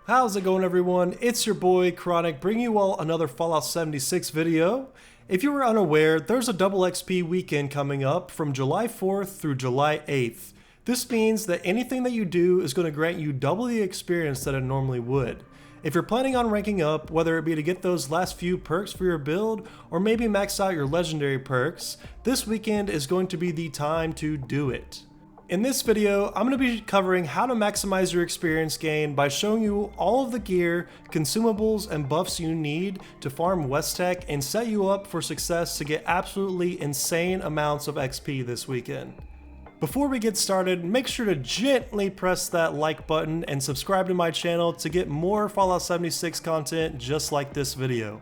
How's it going, everyone? It's your boy Chronic bringing you all another Fallout 76 video. If you were unaware, there's a double XP weekend coming up from July 4th through July 8th. This means that anything that you do is going to grant you double the experience that it normally would. If you're planning on ranking up, whether it be to get those last few perks for your build or maybe max out your legendary perks, this weekend is going to be the time to do it. In this video, I'm going to be covering how to maximize your experience gain by showing you all of the gear, consumables, and buffs you need to farm West Tek and set you up for success to get absolutely insane amounts of XP this weekend. Before we get started, make sure to gently press that like button and subscribe to my channel to get more Fallout 76 content just like this video.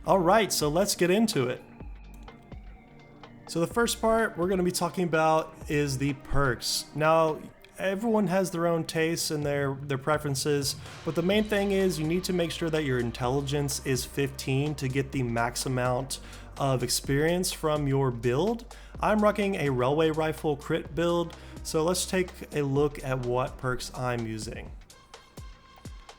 Alright, so let's get into it. So the first part we're going to be talking about is the perks. Now, everyone has their own tastes and their preferences, but the main thing is you need to make sure that your intelligence is 15 to get the max amount of experience from your build. I'm rocking a railway rifle crit build, so let's take a look at what perks I'm using.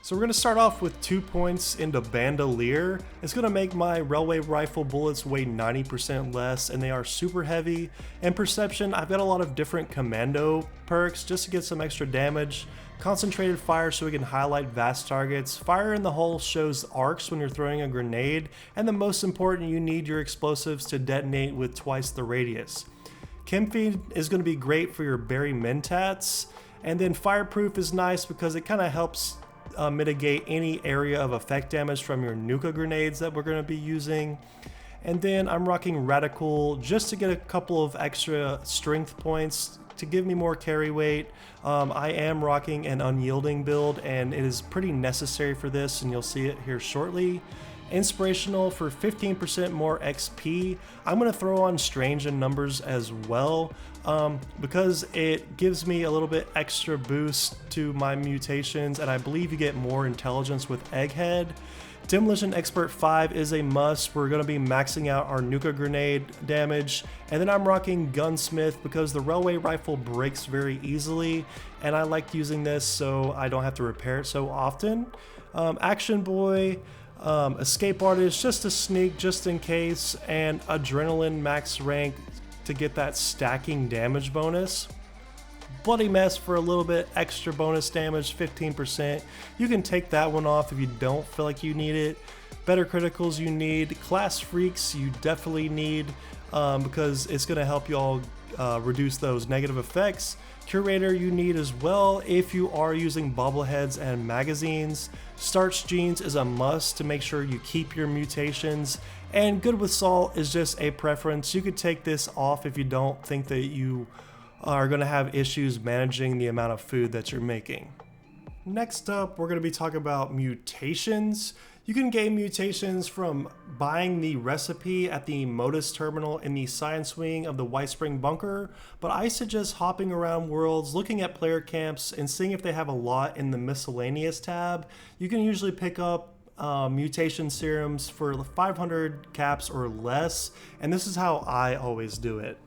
So we're going to start off with 2 points into Bandolier. It's going to make my railway rifle bullets weigh 90% less, and they are super heavy. And Perception, I've got a lot of different commando perks just to get some extra damage. Concentrated Fire so we can highlight vast targets. Fire in the Hole shows arcs when you're throwing a grenade. And the most important, you need your explosives to detonate with twice the radius. Chem Feed is going to be great for your Berry Mentats. And then Fireproof is nice because it kind of helps mitigate any area of effect damage from your Nuka grenades that we're going to be using. And then I'm rocking Radical just to get a couple of extra strength points to give me more carry weight. I am rocking an unyielding build and it is pretty necessary for this, and you'll see it here shortly. Inspirational for 15% more XP. I'm going to throw on Strange in Numbers as well because it gives me a little bit extra boost to my mutations, and I believe you get more intelligence with Egghead. Demolition Expert 5 is a must. We're going to be maxing out our Nuka grenade damage. And then I'm rocking Gunsmith because the railway rifle breaks very easily, and I like using this so I don't have to repair it so often. Action Boy, Escape Artist just to sneak just in case, and Adrenaline max rank to get that stacking damage bonus. Bloody Mess for a little bit extra bonus damage, 15%. You can take that one off if you don't feel like you need it. Better Criticals you need. Class Freaks you definitely need because it's going to help you all reduce those negative effects. Curator you need as well if you are using Bobbleheads and magazines. Starch Jeans is a must to make sure you keep your mutations. And Good with Salt is just a preference. You could take this off if you don't think that you are going to have issues managing the amount of food that you're making. Next up, we're going to be talking about mutations. You can gain mutations from buying the recipe at the Modus terminal in the science wing of the White Spring Bunker, but I suggest hopping around worlds, looking at player camps, and seeing if they have a lot in the miscellaneous tab. You can usually pick up mutation serums for 500 caps or less, and this is how I always do it.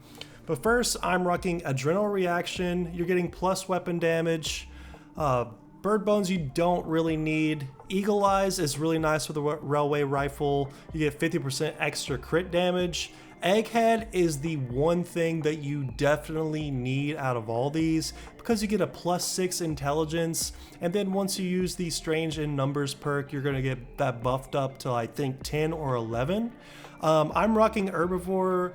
But first, I'm rocking Adrenal Reaction. You're getting plus weapon damage. Bird Bones you don't really need. Eagle Eyes is really nice with a railway rifle. You get 50% extra crit damage. Egghead is the one thing that you definitely need out of all these because you get a +6 intelligence, and then once you use the Strange in Numbers perk, you're going to get that buffed up to I think 10 or 11. I'm rocking Herbivore.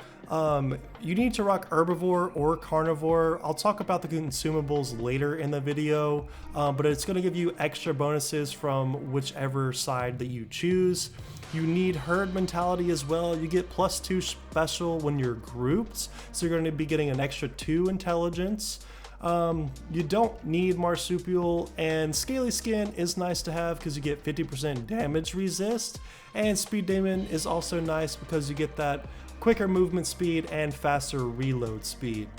You need to rock Herbivore or Carnivore. I'll talk about the consumables later in the video, but it's going to give you extra bonuses from whichever side that you choose. You need Herd Mentality as well. You get +2 special when you're grouped, so you're going to be getting an extra 2 intelligence. You don't need Marsupial, and Scaly Skin is nice to have because you get 50% damage resist, and Speed Demon is also nice because you get that quicker movement speed and faster reload speed.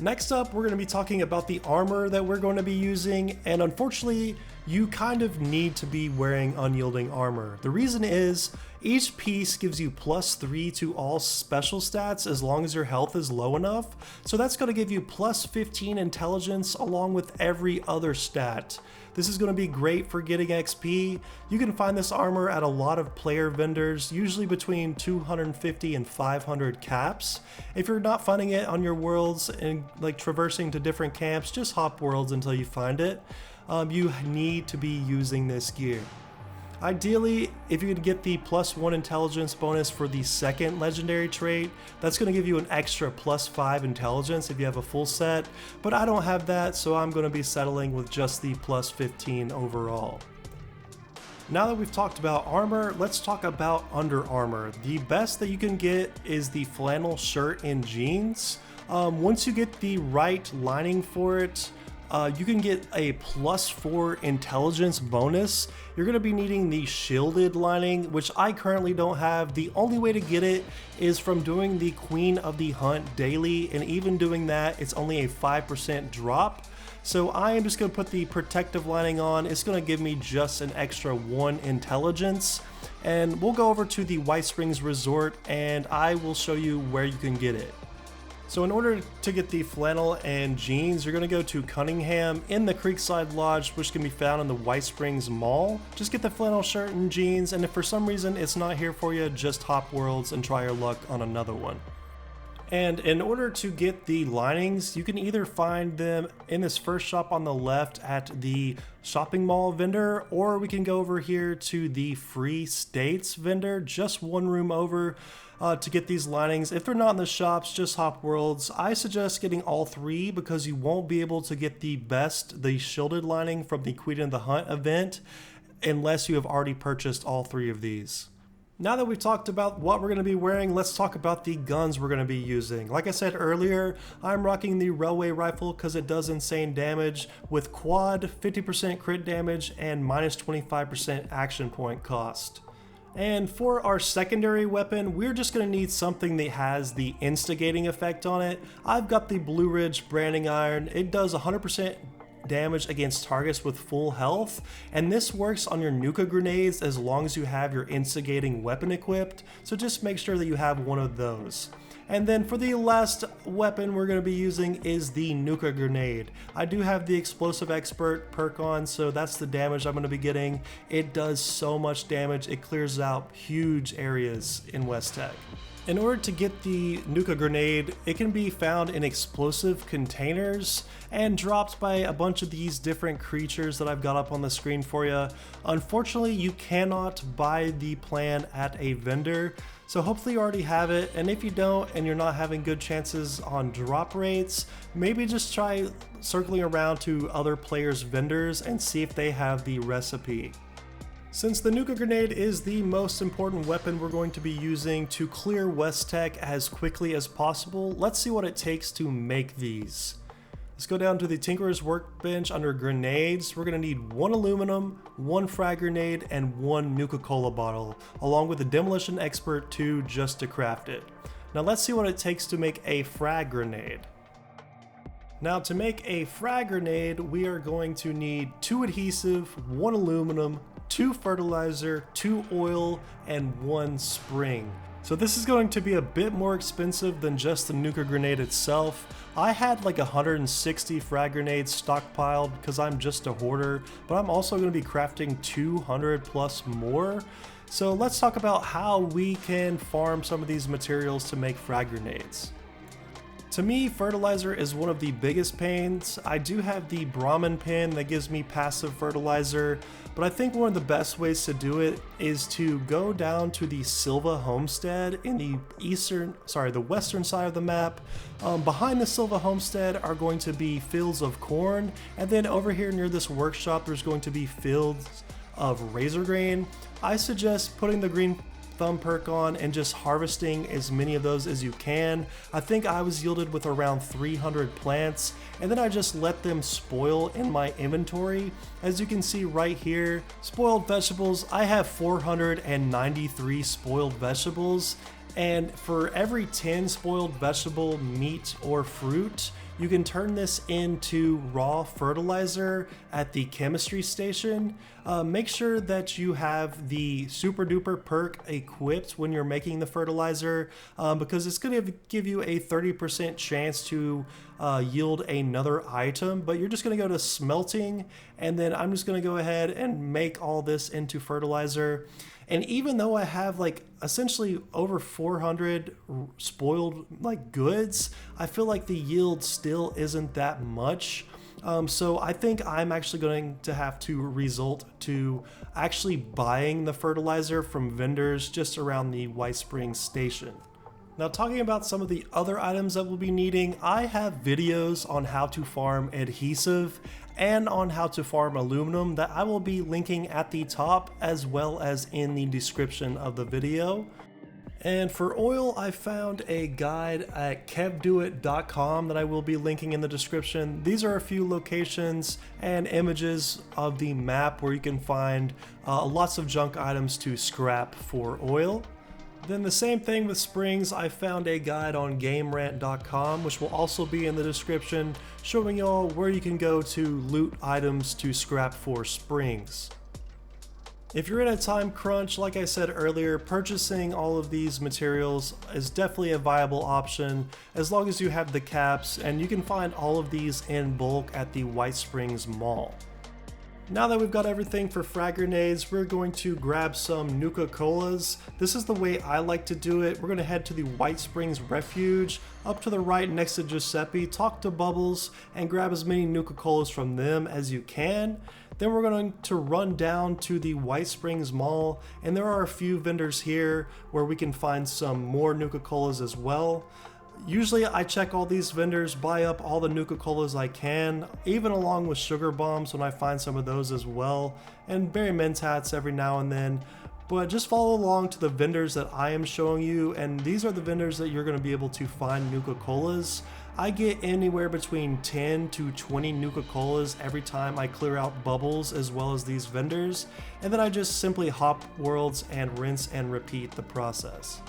Next up, we're going to be talking about the armor that we're going to be using, and unfortunately you kind of need to be wearing unyielding armor. The reason is, each piece gives you +3 to all special stats as long as your health is low enough, so that's going to give you +15 intelligence along with every other stat. This is going to be great for getting XP. You can find this armor at a lot of player vendors, usually between 250 and 500 caps. If you're not finding it on your worlds and like traversing to different camps, just hop worlds until you find it. You need to be using this gear. Ideally, if you could get the +1 intelligence bonus for the second legendary trait, that's going to give you an extra +5 intelligence if you have a full set, but I don't have that, so I'm going to be settling with just the +15 overall. Now that we've talked about armor, let's talk about Under Armour. The best that you can get is the flannel shirt and jeans. Once you get the right lining for it, you can get a +4 intelligence bonus. You're going to be needing the shielded lining, which I currently don't have. The only way to get it is from doing the Queen of the Hunt daily, and even doing that, it's only a 5% drop. So I am just going to put the protective lining on. It's going to give me just an extra 1 intelligence. And we'll go over to the White Springs Resort and I will show you where you can get it. So in order to get the flannel and jeans, you're going to go to Cunningham in the Creekside Lodge, which can be found in the White Springs Mall. Just get the flannel shirt and jeans, and if for some reason it's not here for you, just hop worlds and try your luck on another one. And in order to get the linings, you can either find them in this first shop on the left at the shopping mall vendor, or we can go over here to the Free States vendor, just one room over, to get these linings. If they're not in the shops, just hop worlds. I suggest getting all 3 because you won't be able to get the shielded lining from the Queen of the Hunt event unless you have already purchased all 3 of these. Now that we've talked about what we're going to be wearing, let's talk about the guns we're going to be using. Like I said earlier, I'm rocking the Railway Rifle because it does insane damage with quad, 50% crit damage, and -25% action point cost. And for our secondary weapon, we're just going to need something that has the instigating effect on it. I've got the Blue Ridge Branding Iron. It does 100% damage against targets with full health, and this works on your Nuka grenades as long as you have your instigating weapon equipped, so just make sure that you have one of those. And then for the last weapon we're going to be using is the Nuka grenade. I do have the Explosive Expert perk on, so that's the damage I'm going to be getting. It does so much damage, it clears out huge areas in West Tek. In order to get the Nuka grenade, it can be found in explosive containers and dropped by a bunch of these different creatures that I've got up on the screen for you. Unfortunately, you cannot buy the plan at a vendor, so hopefully you already have it, and if you don't and you're not having good chances on drop rates, maybe just try circling around to other players' vendors and see if they have the recipe. Since the Nuka grenade is the most important weapon we're going to be using to clear West Tek as quickly as possible, let's see what it takes to make these. Let's go down to the Tinkerer's Workbench under grenades. We're going to need 1 aluminum, 1 frag grenade, and 1 Nuka-Cola bottle, along with a Demolition Expert 2 just to craft it. Now let's see what it takes to make a frag grenade. Now to make a frag grenade, we are going to need 2 adhesive, 1 aluminum, 2 fertilizer, 2 oil, and 1 spring. So this is going to be a bit more expensive than just the Nuka grenade itself. I had like 160 frag grenades stockpiled because I'm just a hoarder, but I'm also going to be crafting 200 plus more. So let's talk about how we can farm some of these materials to make frag grenades. To me, fertilizer is one of the biggest pains. I do have the Brahmin pin that gives me passive fertilizer, but I think one of the best ways to do it is to go down to the Silva Homestead in the western side of the map. Behind the Silva Homestead are going to be fields of corn, and then over here near this workshop there's going to be fields of razor grain. I suggest putting the green thumb perk on and just harvesting as many of those as you can. I think I was yielded with around 300 plants, and then I just let them spoil in my inventory. As you can see right here, spoiled vegetables, I have 493 spoiled vegetables, and for every 10 spoiled vegetable, meat, or fruit, you can turn this into raw fertilizer at the chemistry station. Make sure that you have the super duper perk equipped when you're making the fertilizer, because it's going to give you a 30% chance to yield another item. But you're just going to go to smelting, and then I'm just going to go ahead and make all this into fertilizer. And even though I have like essentially over 400 spoiled like goods, I feel like the yield still isn't that much. So I think I'm actually going to have to resort to actually buying the fertilizer from vendors just around the White Springs station. Now, talking about some of the other items that we'll be needing, I have videos on how to farm adhesive and on how to farm aluminum that I will be linking at the top as well as in the description of the video. And for oil, I found a guide at kevdoit.com that I will be linking in the description. These are a few locations and images of the map where you can find lots of junk items to scrap for oil. Then the same thing with springs, I found a guide on GameRant.com, which will also be in the description, showing y'all where you can go to loot items to scrap for springs. If you're in a time crunch, like I said earlier, purchasing all of these materials is definitely a viable option as long as you have the caps, and you can find all of these in bulk at the White Springs Mall. Now that we've got everything for frag grenades, we're going to grab some Nuka Colas. This is the way I like to do it. We're going to head to the White Springs Refuge, up to the right next to Giuseppe, talk to Bubbles, and grab as many Nuka Colas from them as you can. Then we're going to run down to the White Springs Mall, and there are a few vendors here where we can find some more Nuka Colas as well. Usually I check all these vendors, buy up all the Nuka Colas I can, even along with sugar bombs when I find some of those as well, and berry mentats every now and then. But just follow along to the vendors that I am showing you, and these are the vendors that you're going to be able to find Nuka Colas. I get anywhere between 10 to 20 Nuka Colas every time I clear out Bubbles as well as these vendors, and then I just simply hop worlds and rinse and repeat the process.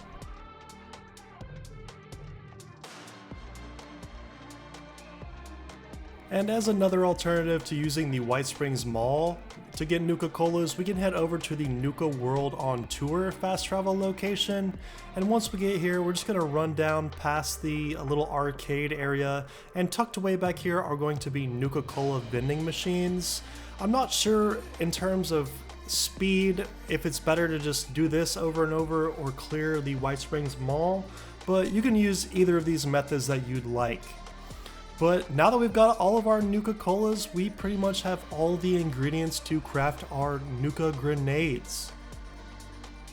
And as another alternative to using the White Springs Mall to get Nuka Colas, we can head over to the Nuka World on Tour fast travel location. And once we get here, we're just going to run down past the little arcade area, and tucked away back here are going to be Nuka Cola vending machines. I'm not sure in terms of speed if it's better to just do this over and over or clear the White Springs Mall, but you can use either of these methods that you'd like. But now that we've got all of our Nuka Colas, we pretty much have all the ingredients to craft our Nuka grenades.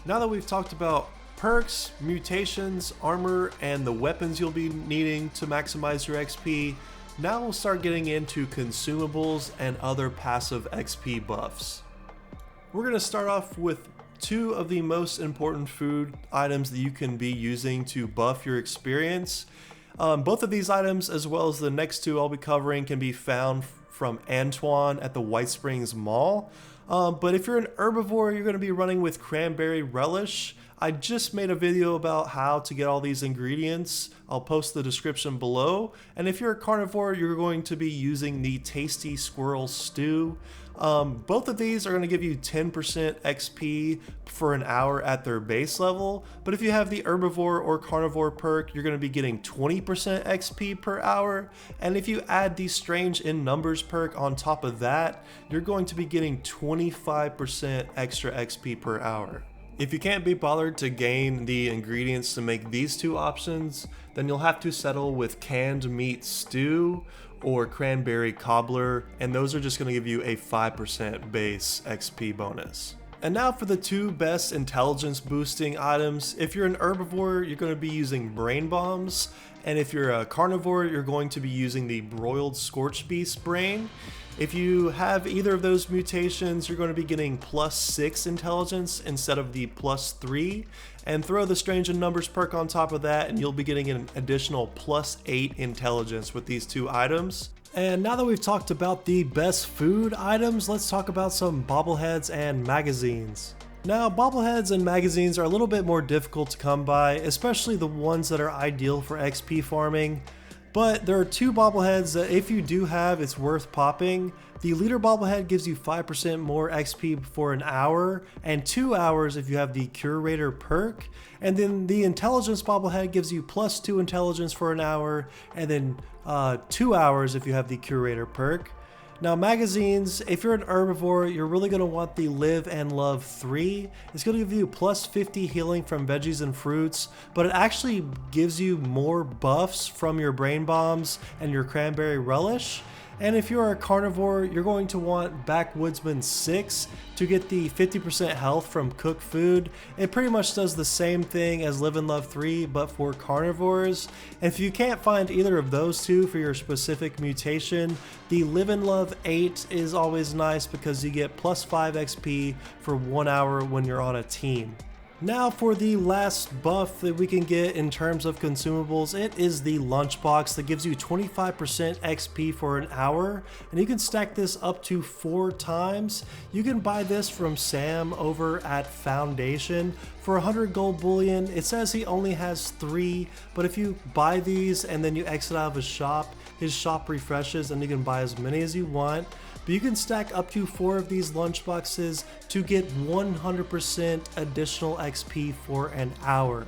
Now that we've talked about perks, mutations, armor, and the weapons you'll be needing to maximize your XP, now we'll start getting into consumables and other passive XP buffs. We're going to start off with two of the most important food items that you can be using to buff your experience. Both of these items, as well as the next two I'll be covering, can be found from Antoine at the White Springs Mall. But if you're an herbivore, you're going to be running with cranberry relish. I just made a video about how to get all these ingredients. I'll post the description below. And if you're a carnivore, you're going to be using the tasty squirrel stew. Both of these are going to give you 10% XP for an hour at their base level, but if you have the herbivore or carnivore perk, you're going to be getting 20% XP per hour, and if you add the strange in numbers perk on top of that, you're going to be getting 25% extra XP per hour. If you can't be bothered to gain the ingredients to make these two options, then you'll have to settle with canned meat stew or cranberry cobbler, and those are just going to give you a 5% base XP bonus. And now for the two best intelligence boosting items. If you're an herbivore, you're going to be using brain bombs, and if you're a carnivore, you're going to be using the broiled scorched beast brain. If you have either of those mutations, you're going to be getting +6 intelligence instead of the +3, and throw the strange in numbers perk on top of that and you'll be getting an additional +8 intelligence with these two items. And now that we've talked about the best food items, let's talk about some bobbleheads and magazines. Now, bobbleheads and magazines are a little bit more difficult to come by, especially the ones that are ideal for XP farming. But there are two bobbleheads that if you do have, it's worth popping. The leader bobblehead gives you 5% more XP for an hour and 2 hours if you have the curator perk. And then the intelligence bobblehead gives you +2 intelligence for an hour and then 2 hours if you have the curator perk. Now magazines, if you're an herbivore, you're really going to want the Live and Love 3. It's going to give you +50 healing from veggies and fruits, but it actually gives you more buffs from your brain bombs and your cranberry relish. And if you're a carnivore, you're going to want Backwoodsman 6 to get the 50% health from cooked food. It pretty much does the same thing as Live and Love 3, but for carnivores. And if you can't find either of those two for your specific mutation, the Live and Love 8 is always nice because you get +5 XP for 1 hour when you're on a team. Now for the last buff that we can get in terms of consumables, it is the Lunchbox that gives you 25% XP for an hour, and you can stack this up to 4 times. You can buy this from Sam over at Foundation for 100 gold bullion. It says he only has 3, but if you buy these and then you exit out of his shop refreshes and you can buy as many as you want. But you can stack up to 4 of these lunchboxes to get 100% additional XP for an hour.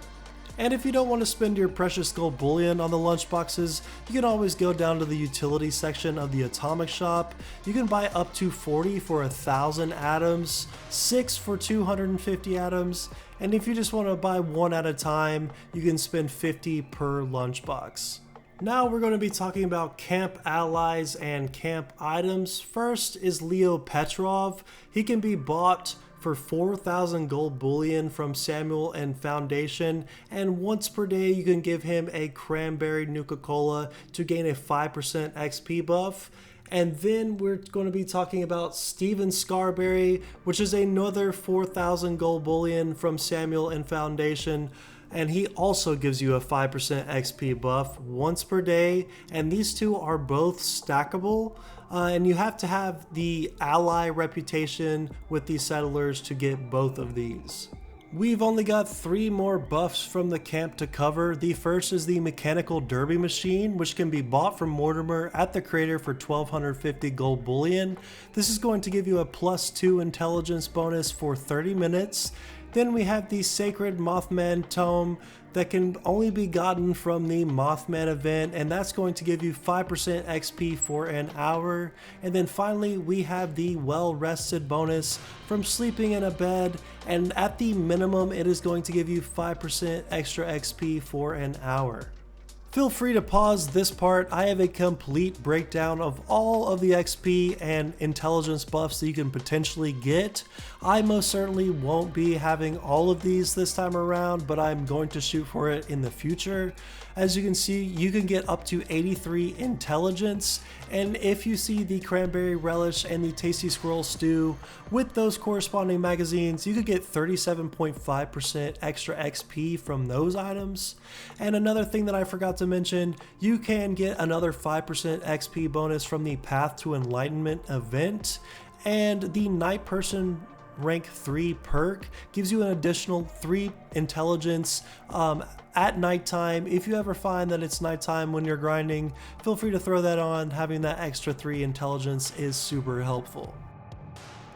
And if you don't want to spend your precious gold bullion on the lunchboxes, you can always go down to the utility section of the atomic shop. You can buy up to 40 for 1,000 atoms, 6 for 250 atoms, and if you just want to buy 1 at a time, you can spend 50 per lunchbox. Now we're going to be talking about camp allies and camp items. First is Leo Petrov. He can be bought for 4,000 gold bullion from Samuel and Foundation, and once per day you can give him a cranberry Nuka Cola to gain a 5% XP buff. And then we're going to be talking about Steven Scarberry, which is another 4,000 gold bullion from Samuel and Foundation. And he also gives you a 5% XP buff once per day, and these two are both stackable, and you have to have the ally reputation with these settlers to get both of these. We've only got 3 more buffs from the camp to cover. The first is the mechanical derby machine, which can be bought from Mortimer at the crater for 1,250 gold bullion. This is going to give you a +2 intelligence bonus for 30 minutes. Then we have the Sacred Mothman Tome that can only be gotten from the Mothman event, and that's going to give you 5% XP for an hour. And then finally we have the Well Rested bonus from sleeping in a bed, and at the minimum it is going to give you 5% extra XP for an hour. Feel free to pause this part. I have a complete breakdown of all of the XP and intelligence buffs that you can potentially get. I most certainly won't be having all of these this time around, but I'm going to shoot for it in the future. As you can see, you can get up to 83 intelligence, and if you see the cranberry relish and the tasty squirrel stew with those corresponding magazines, you could get 37.5% extra XP from those items. And another thing that I forgot to mention, you can get another 5% XP bonus from the Path to Enlightenment event, and the Night Person rank 3 perk gives you an additional 3 intelligence at nighttime. If you ever find that it's nighttime when you're grinding, feel free to throw that on. Having that extra 3 intelligence is super helpful.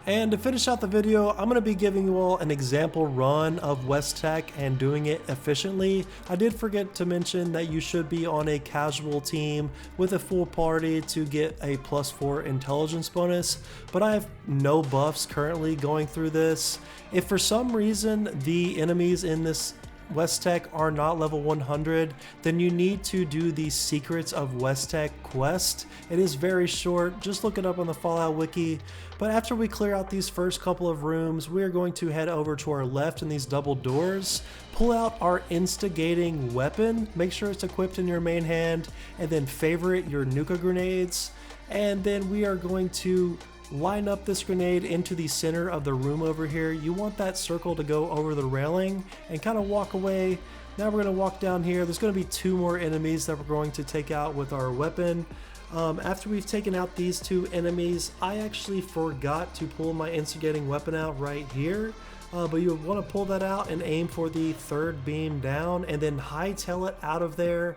And to finish out the video, I'm going to be giving you all an example run of West Tek and doing it efficiently. I did forget to mention that you should be on a casual team with a full party to get a +4 intelligence bonus, but I have no buffs currently going through this. If for some reason the enemies in this West Tek are not level 100, then you need to do the Secrets of West Tek quest. It is very short, just look it up on the Fallout wiki. But after we clear out these first couple of rooms, we are going to head over to our left in these double doors, pull out our instigating weapon, make sure it's equipped in your main hand, and then favorite your Nuka grenades. And then we are going to line up this grenade into the center of the room over here. You want that circle to go over the railing and kind of walk away. Now we're going to walk down here. There's going to be 2 more enemies that we're going to take out with our weapon. After we've taken out these 2 enemies, I actually forgot to pull my instigating weapon out right here. But you want to pull that out and aim for the 3rd beam down and then hightail it out of there.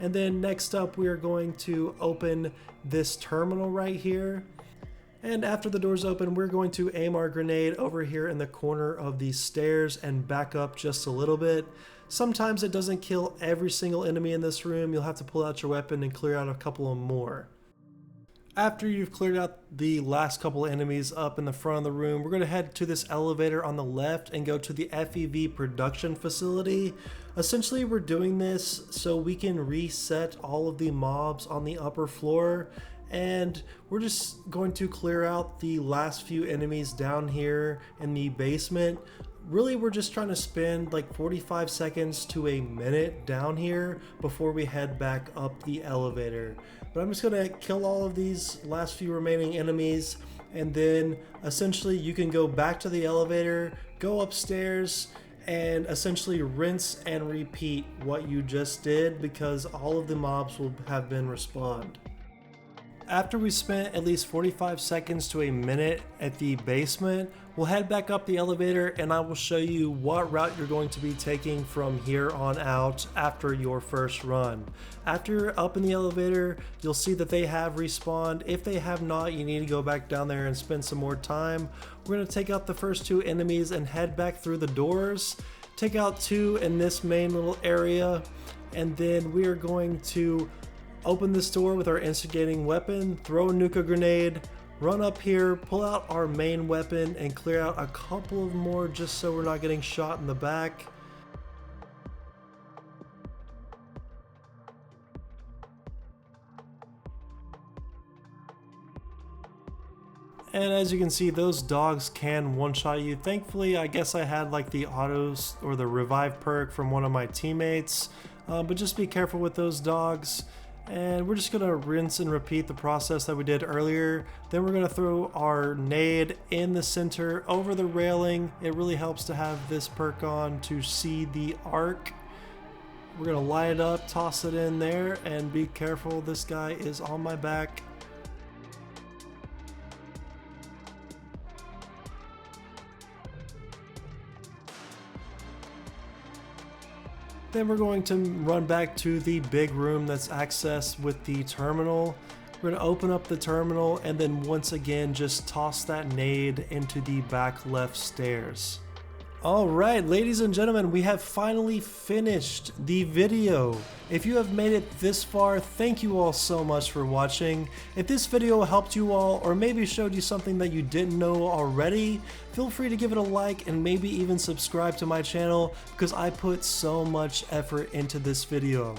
And then next up, we are going to open this terminal right here. And after the doors open, we're going to aim our grenade over here in the corner of these stairs and back up just a little bit. Sometimes it doesn't kill every single enemy in this room. You'll have to pull out your weapon and clear out a couple of more. After you've cleared out the last couple of enemies up in the front of the room, we're going to head to this elevator on the left and go to the FEV production facility. Essentially, we're doing this so we can reset all of the mobs on the upper floor, and we're just going to clear out the last few enemies down here in the basement. Really, we're just trying to spend like 45 seconds to a minute down here before we head back up the elevator. But I'm just gonna kill all of these last few remaining enemies, and then essentially you can go back to the elevator, go upstairs, and essentially rinse and repeat what you just did, because all of the mobs will have been respawned. After we spent at least 45 seconds to a minute at the basement, we'll head back up the elevator and I will show you what route you're going to be taking from here on out after your first run. After you're up in the elevator, you'll see that they have respawned. If they have not, you need to go back down there and spend some more time. We're going to take out the first two enemies and head back through the doors. Take out two in this main little area, and then we are going to open this door with our instigating weapon, throw a Nuka grenade, run up here, pull out our main weapon, and clear out a couple of more just so we're not getting shot in the back. And as you can see, those dogs can one-shot you. Thankfully, I guess I had like the autos or the revive perk from one of my teammates, but just be careful with those dogs. And we're just gonna rinse and repeat the process that we did earlier. Then we're gonna throw our nade in the center over the railing. It really helps to have this perk on to see the arc. We're gonna light it up, toss it in there, and be careful, this guy is on my back. Then we're going to run back to the big room that's accessed with the terminal. We're going to open up the terminal and then once again just toss that nade into the back left stairs. Alright, ladies and gentlemen, we have finally finished the video. If you have made it this far, thank you all so much for watching. If this video helped you all, or maybe showed you something that you didn't know already, feel free to give it a like and maybe even subscribe to my channel, because I put so much effort into this video.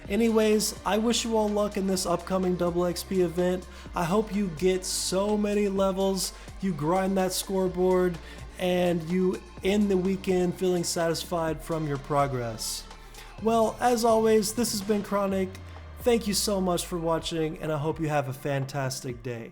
Anyways, I wish you all luck in this upcoming double XP event. I hope you get so many levels, you grind that scoreboard, and you end the weekend feeling satisfied from your progress. Well, as always, this has been Chronic. Thank you so much for watching, and I hope you have a fantastic day.